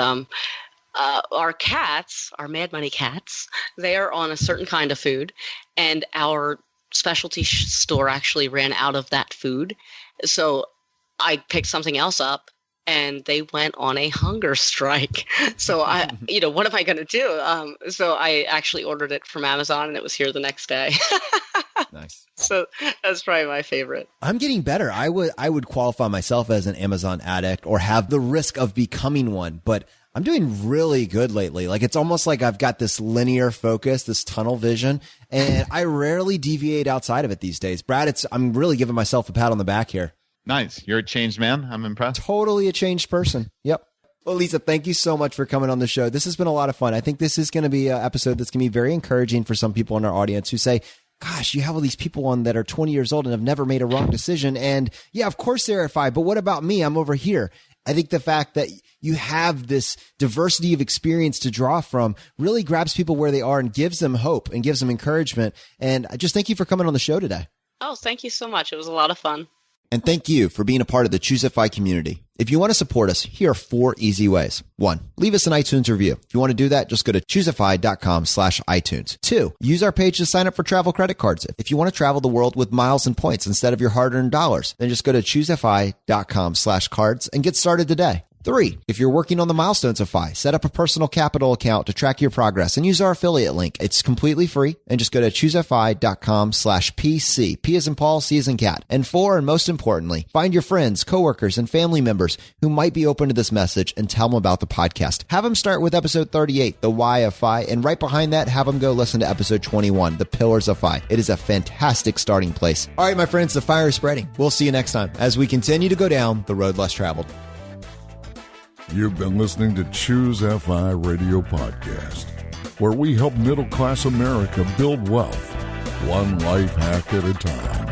our cats, our Mad Money cats, they are on a certain kind of food, and our specialty store actually ran out of that food. So I picked something else up, and they went on a hunger strike. So what am I going to do? So I actually ordered it from Amazon, and it was here the next day. Nice. So that's probably my favorite. I'm getting better. I would qualify myself as an Amazon addict or have the risk of becoming one, but I'm doing really good lately. Like, it's almost like I've got this linear focus, this tunnel vision, and I rarely deviate outside of it these days. Brad, I'm really giving myself a pat on the back here. Nice. You're a changed man. I'm impressed. Totally a changed person. Yep. Well, Lisa, thank you so much for coming on the show. This has been a lot of fun. I think this is going to be an episode that's going to be very encouraging for some people in our audience who say, gosh, you have all these people on that are 20 years old and have never made a wrong decision. And yeah, of course they're at F.I.O.R, but what about me? I'm over here. I think the fact that you have this diversity of experience to draw from really grabs people where they are and gives them hope and gives them encouragement. And I just thank you for coming on the show today. Oh, thank you so much. It was a lot of fun. And thank you for being a part of the Choose F.I community. If you want to support us, here are 4 easy ways. 1, leave us an iTunes review. If you want to do that, just go to choosefi.com/iTunes. 2, use our page to sign up for travel credit cards. If you want to travel the world with miles and points instead of your hard-earned dollars, then just go to choosefi.com/cards and get started today. 3, if you're working on the milestones of F.I, set up a personal capital account to track your progress and use our affiliate link. It's completely free, and just go to choosefi.com/PC. P as in Paul, C as in cat. And 4, and most importantly, find your friends, coworkers, and family members who might be open to this message and tell them about the podcast. Have them start with episode 38, The Why of F.I, and right behind that, have them go listen to episode 21, The Pillars of F.I. It is a fantastic starting place. All right, my friends, the fire is spreading. We'll see you next time as we continue to go down the road less traveled. You've been listening to Choose F.I. Radio Podcast, where we help middle-class America build wealth, one life hack at a time.